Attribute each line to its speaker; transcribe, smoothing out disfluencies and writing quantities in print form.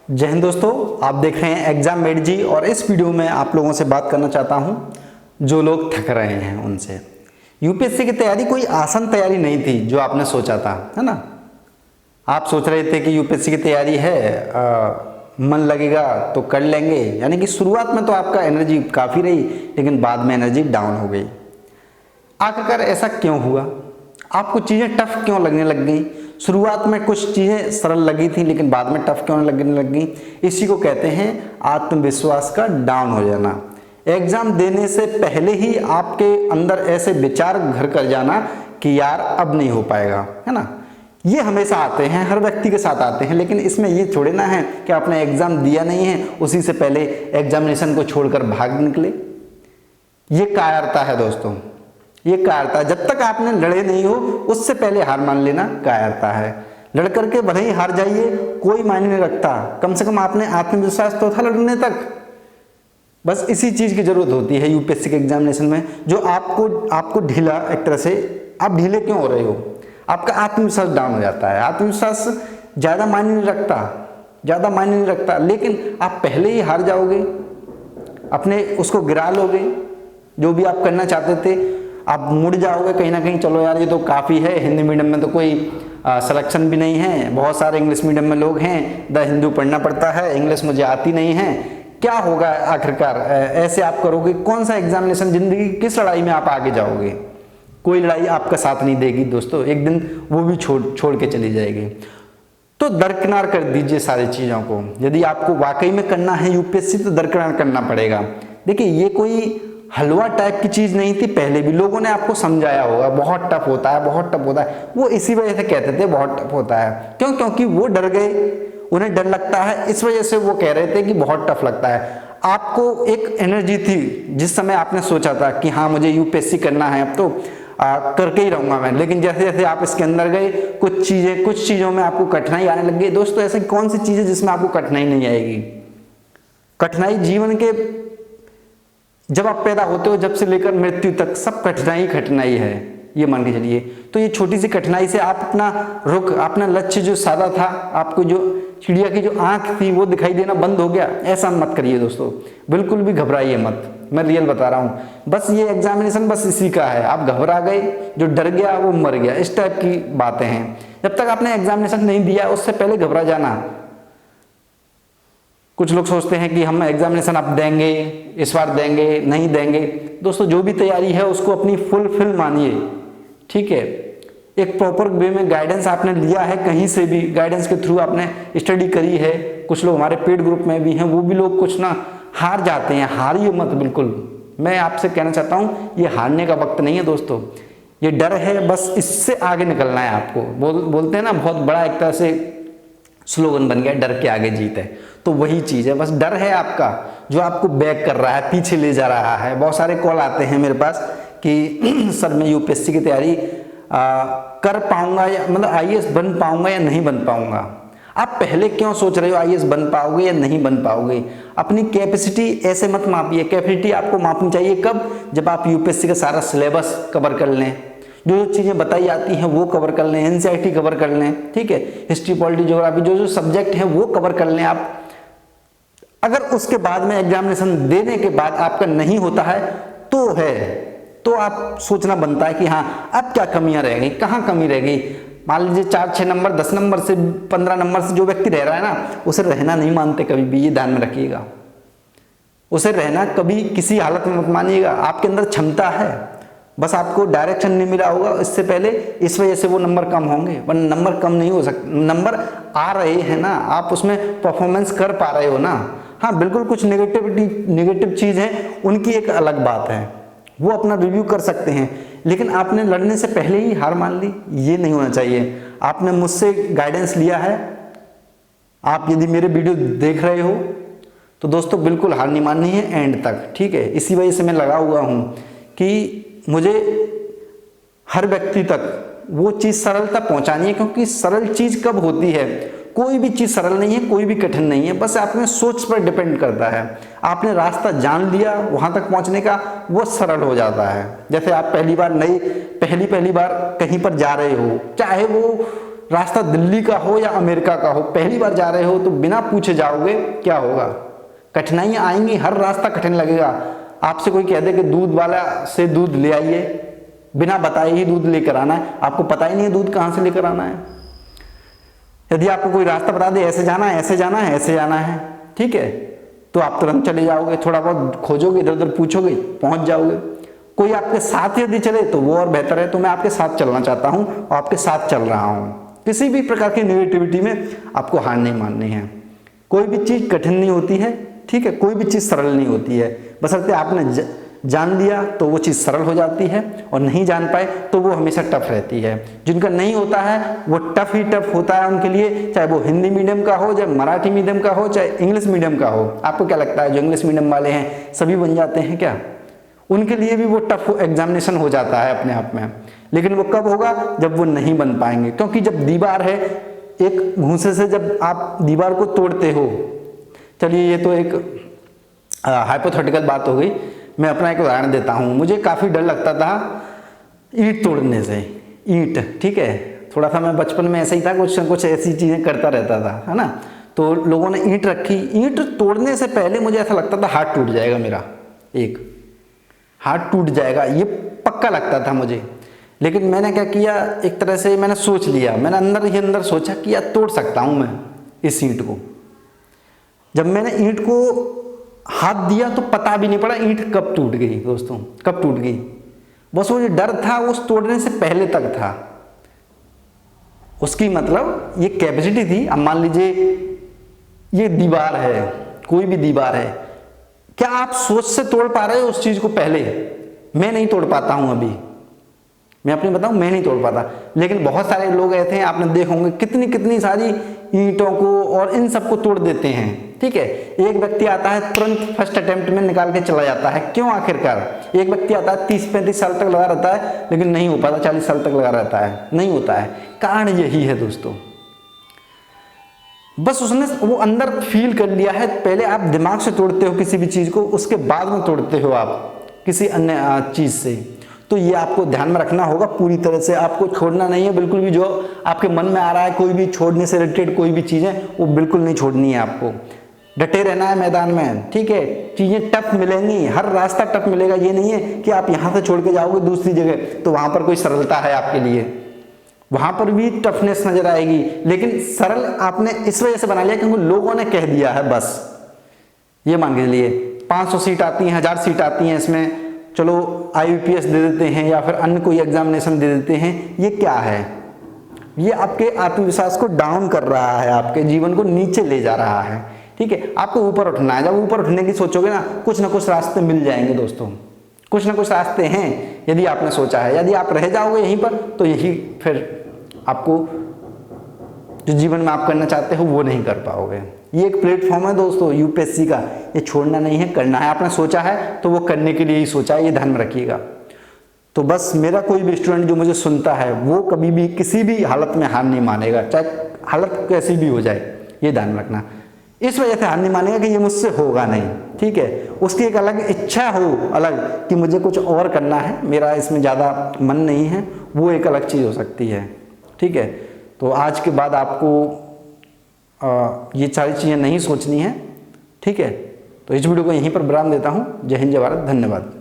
Speaker 1: जय हिंद दोस्तों, आप देख रहे हैं एग्जाम मेट जी। और इस वीडियो में आप लोगों से बात करना चाहता हूं जो लोग थक रहे हैं उनसे। यूपीएससी की तैयारी कोई आसान तैयारी नहीं थी जो आपने सोचा था, है ना। आप सोच रहे थे कि यूपीएससी की तैयारी है, मन लगेगा तो कर लेंगे, यानी कि शुरुआत में तो आपका एनर्जी काफ़ी रही लेकिन बाद में एनर्जी डाउन हो गई। आखिरकार ऐसा क्यों हुआ? आपको चीज़ें टफ क्यों लगने लग गई? शुरुआत में कुछ चीज़ें सरल लगी थी लेकिन बाद में टफ क्यों लगने लग गई? इसी को कहते हैं आत्मविश्वास का डाउन हो जाना। एग्जाम देने से पहले ही आपके अंदर ऐसे विचार घर कर जाना कि यार अब नहीं हो पाएगा, है ना। ये हमेशा आते हैं, हर व्यक्ति के साथ आते हैं, लेकिन इसमें ये थोड़े ना है कि आपने एग्जाम दिया नहीं है उसी से पहले एग्जामिनेशन को छोड़कर भाग निकले। ये कायरता है दोस्तों, ये कायरता। जब तक आपने लड़े नहीं हो उससे पहले हार मान लेना कायरता है। लड़ करके भले ही हार जाइए, कोई मायने नहीं रखता, कम से कम आपने आत्मविश्वास तो था लड़ने तक। बस इसी चीज़ की जरूरत होती है यूपीएससी के एग्जामिनेशन में, जो आपको ढीला, एक तरह से आप ढीले क्यों हो रहे हो, आपका आत्मविश्वास डाउन हो जाता है। आत्मविश्वास ज़्यादा मायने नहीं रखता, ज़्यादा मायने नहीं रखता, लेकिन आप पहले ही हार जाओगे, अपने उसको गिरा लोगे। जो भी आप करना चाहते थे आप मुड़ जाओगे कहीं ना कहीं। चलो यार ये तो काफ़ी है, हिंदी मीडियम में तो कोई सिलेक्शन भी नहीं है, बहुत सारे इंग्लिश मीडियम में लोग हैं, द हिंदू पढ़ना पड़ता है, इंग्लिश मुझे आती नहीं है, क्या होगा आखिरकार। ऐसे आप करोगे, कौन सा एग्जामिनेशन, जिंदगी किस लड़ाई में आप आगे जाओगे? कोई लड़ाई आपका साथ नहीं देगी दोस्तों, एक दिन वो भी छोड़ के चली जाएगी। तो दरकिनार कर दीजिए सारी चीज़ों को। यदि आपको वाकई में करना है यूपीएससी तो दरकिनार करना पड़ेगा। देखिए ये कोई हलवा टाइप की चीज़ नहीं थी, पहले भी लोगों ने आपको समझाया होगा बहुत टफ होता है, बहुत टफ होता है। वो इसी वजह से कहते थे बहुत टफ होता है, क्यों? क्योंकि वो डर गए, उन्हें डर लगता है, इस वजह से वो कह रहे थे कि बहुत टफ लगता है। आपको एक एनर्जी थी जिस समय आपने सोचा था कि हाँ मुझे यूपीएससी करना है, अब तो करके ही रहूंगा मैं। लेकिन जैसे जैसे आप इसके अंदर गए, कुछ चीज़ों में आपको कठिनाई आने लग गई। दोस्तों ऐसी कौन सी चीज़ है जिसमें आपको कठिनाई नहीं आएगी? कठिनाई जीवन के, जब आप पैदा होते हो जब से लेकर मृत्यु तक सब कठिनाई है, ये मान के चलिए। तो ये छोटी सी कठिनाई से आप अपना रुख, अपना लक्ष्य जो सादा था, आपको जो चिड़िया की जो आंख थी वो दिखाई देना बंद हो गया। ऐसा मत करिए दोस्तों, बिल्कुल भी घबराइए मत, मैं रियल बता रहा हूँ। बस ये एग्जामिनेशन बस इसी का है, आप घबरा गए, जो डर गया वो मर गया, इस टाइप की बातें हैं। जब तक आपने एग्जामिनेशन नहीं दिया उससे पहले घबरा जाना। कुछ लोग सोचते हैं कि हम एग्जामिनेशन अब देंगे, इस बार देंगे, नहीं देंगे। दोस्तों जो भी तैयारी है उसको अपनी फुलफिल मानिए, ठीक है। एक प्रॉपर वे में गाइडेंस आपने लिया है, कहीं से भी गाइडेंस के थ्रू आपने स्टडी करी है। कुछ लोग हमारे पेड ग्रुप में भी हैं, वो भी लोग कुछ ना हार जाते हैं। हारिए मत बिल्कुल, मैं आपसे कहना चाहता हूँ ये हारने का वक्त नहीं है दोस्तों, ये डर है, बस इससे आगे निकलना है आपको। बोलते हैं ना, बहुत बड़ा एक तरह से स्लोगन बन गया, डर के आगे जीत है। तो वही चीज़ है, बस डर है आपका जो आपको बैक कर रहा है, पीछे ले जा रहा है। बहुत सारे कॉल आते हैं मेरे पास कि सर मैं यूपीएससी की तैयारी कर पाऊंगा, या मतलब आईएएस बन पाऊंगा या नहीं बन पाऊंगा। आप पहले क्यों सोच रहे हो आईएएस बन पाओगे या नहीं बन पाओगे? अपनी कैपेसिटी ऐसे मत मापिए। कैपेसिटी आपको मापनी चाहिए कब? जब आप यूपीएससी का सारा सिलेबस कवर कर लें, जो चीज़ें बताई जाती हैं वो कवर कर लें, एनसीईआरटी कवर कर लें, ठीक है, हिस्ट्री, पॉलिटी, ज्योग्राफी, जो सब्जेक्ट हैं वो कवर कर लें आप। अगर उसके बाद में एग्जामिनेशन देने के बाद आपका नहीं होता है तो आप सोचना बनता है कि हाँ अब क्या कमियां रह गई, कहाँ कमी रह गई। मान लीजिए 4-6 नंबर, 10 नंबर से, 15 नंबर से जो व्यक्ति रह रहा है ना, उसे रहना नहीं मानते कभी भी, ये ध्यान में रखिएगा। उसे रहना कभी किसी हालत में मत मानिएगा। आपके अंदर क्षमता है, बस आपको डायरेक्शन नहीं मिला होगा इससे पहले, इस वजह से वो नंबर कम होंगे, वरना नंबर कम नहीं हो सकते। नंबर आ रहे हैं ना, आप उसमें परफॉर्मेंस कर पा रहे हो ना। हाँ बिल्कुल कुछ नेगेटिव चीज़ है, उनकी एक अलग बात है, वो अपना रिव्यू कर सकते हैं, लेकिन आपने लड़ने से पहले ही हार मान ली, ये नहीं होना चाहिए। आपने मुझसे गाइडेंस लिया है, आप यदि मेरे वीडियो देख रहे हो तो दोस्तों बिल्कुल हार नहीं माननी है एंड तक, ठीक है। इसी वजह से मैं लगा हुआ हूँ कि मुझे हर व्यक्ति तक वो चीज़ सरलता पहुँचानी है, क्योंकि सरल चीज़ कब होती है? कोई भी चीज़ सरल नहीं है, कोई भी कठिन नहीं है, बस आपने सोच पर डिपेंड करता है। आपने रास्ता जान लिया वहाँ तक पहुँचने का, वो सरल हो जाता है। जैसे आप पहली बार कहीं पर जा रहे हो, चाहे वो रास्ता दिल्ली का हो या अमेरिका का हो, पहली बार जा रहे हो तो बिना पूछे जाओगे, क्या होगा? कठिनाइयाँ आएंगी, हर रास्ता कठिन लगेगा। आपसे कोई कह दे कि दूध वाला से दूध ले आइए, बिना बताए ही दूध लेकर आना है, आपको पता ही नहीं है दूध कहाँ से लेकर आना है। यदि आपको कोई रास्ता बता दे, ऐसे जाना है, ऐसे जाना है, ऐसे जाना है, ठीक है, तो आप तुरंत चले जाओगे, थोड़ा बहुत खोजोगे, इधर उधर पूछोगे, पहुंच जाओगे। कोई आपके साथ यदि चले तो वो और बेहतर है। तो मैं आपके साथ चलना चाहता हूं और आपके साथ चल रहा हूं। किसी भी प्रकार की नेगेटिविटी में आपको हार नहीं माननी है। कोई भी चीज़ कठिन नहीं होती है, ठीक है, कोई भी चीज़ सरल नहीं होती है। बशर्ते आपने जान लिया तो वो चीज़ सरल हो जाती है, और नहीं जान पाए तो वो हमेशा टफ रहती है। जिनका नहीं होता है वो टफ ही टफ होता है उनके लिए, चाहे वो हिंदी मीडियम का हो, चाहे मराठी मीडियम का हो, चाहे इंग्लिश मीडियम का हो। आपको क्या लगता है जो इंग्लिश मीडियम वाले हैं सभी बन जाते हैं क्या? उनके लिए भी वो टफ एग्जामिनेशन हो जाता है अपने आप में। लेकिन वो कब होगा? जब वो नहीं बन पाएंगे। क्योंकि जब दीवार है, एक भूसे से जब आप दीवार को तोड़ते हो, चलिए ये तो एक हाइपोथेटिकल बात हो गई, मैं अपना एक उदाहरण देता हूँ। मुझे काफ़ी डर लगता था ईंट तोड़ने से, ईंट, ठीक है, थोड़ा सा मैं बचपन में ऐसा ही था, कुछ न कुछ ऐसी चीज़ें करता रहता था, है ना। तो लोगों ने ईंट रखी, ईंट तोड़ने से पहले मुझे ऐसा लगता था हाथ टूट जाएगा मेरा, एक हाथ टूट जाएगा, ये पक्का लगता था मुझे। लेकिन मैंने क्या किया, एक तरह से मैंने सोच लिया, मैंने अंदर ही अंदर सोचा कि यार तोड़ सकता हूँ मैं इस ईंट को। जब मैंने ईंट को हाथ दिया तो पता भी नहीं पड़ा ईंट कब टूट गई दोस्तों, कब टूट गई। बस वो जो डर था उस तोड़ने से पहले तक था। उसकी मतलब ये कैपेसिटी थी। अब मान लीजिए ये दीवार है, कोई भी दीवार है, क्या आप सोच से तोड़ पा रहे हो उस चीज को? पहले मैं नहीं तोड़ पाता हूं, अभी मैं अपनी बताऊं, मैं नहीं तोड़ पाता। लेकिन बहुत सारे लोग ऐसे हैं, आपने देखे होंगे, कितनी कितनी सारी ईंटों को और इन सबको तोड़ देते हैं, ठीक है। एक व्यक्ति आता है तुरंत फर्स्ट अटेम्प्ट में निकाल के चला जाता है, क्यों? आखिरकार एक व्यक्ति आता है 30-35 साल तक लगा रहता है, लेकिन नहीं हो पाता, 40 साल तक लगा रहता है, नहीं होता है। कारण यही है दोस्तों, बस उसने वो अंदर फील कर लिया है। पहले आप दिमाग से तोड़ते हो किसी भी चीज को, उसके बाद में तोड़ते हो आप किसी अन्य चीज से। तो ये आपको ध्यान में रखना होगा, पूरी तरह से आपको छोड़ना नहीं है बिल्कुल भी। जो आपके मन में आ रहा है, कोई भी छोड़ने से रिलेटेड कोई भी चीजें, वो बिल्कुल नहीं छोड़नी है आपको। डटे रहना है मैदान में, ठीक है। चीजें टफ मिलेंगी, हर रास्ता टफ मिलेगा। ये नहीं है कि आप यहां से छोड़ के जाओगे दूसरी जगह तो वहां पर कोई सरलता है आपके लिए, वहां पर भी टफनेस नजर आएगी। लेकिन सरल आपने इस वजह से बना लिया क्योंकि लोगों ने कह दिया है। बस ये मान के चलिए 500 सीट आती हैं, 1000 सीट आती हैं, इसमें चलो IUPS दे देते हैं या फिर अन्य कोई एग्जामिनेशन दे देते हैं। ये क्या है? ये आपके आत्मविश्वास को डाउन कर रहा है, आपके जीवन को नीचे ले जा रहा है, ठीक है। आपको ऊपर उठना है। जब ऊपर उठने की सोचोगे ना, कुछ ना कुछ रास्ते मिल जाएंगे दोस्तों, कुछ ना कुछ रास्ते हैं यदि आपने सोचा है। यदि आप रह जाओगे यहीं पर तो यही फिर आपको जो जीवन में आप करना चाहते हो वो नहीं कर पाओगे। ये एक प्लेटफॉर्म है दोस्तों UPSC का, ये छोड़ना नहीं है, करना है। आपने सोचा है तो वो करने के लिए ही सोचा है, ये ध्यान में रखिएगा। तो बस मेरा कोई भी स्टूडेंट जो मुझे सुनता है वो कभी भी किसी भी हालत में हार नहीं मानेगा, चाहे हालत कैसी भी हो जाए, ये ध्यान रखना। इस वजह से हार नहीं मानेगा कि ये मुझसे होगा नहीं, ठीक है। उसकी एक अलग इच्छा हो, अलग कि मुझे कुछ और करना है, मेरा इसमें ज़्यादा मन नहीं है, वो एक अलग चीज़ हो सकती है, ठीक है। तो आज के बाद आपको ये सारी चीज़ें नहीं सोचनी है, ठीक है। तो इस वीडियो को यहीं पर विराम देता हूँ। जय हिंद, जय भारत, धन्यवाद।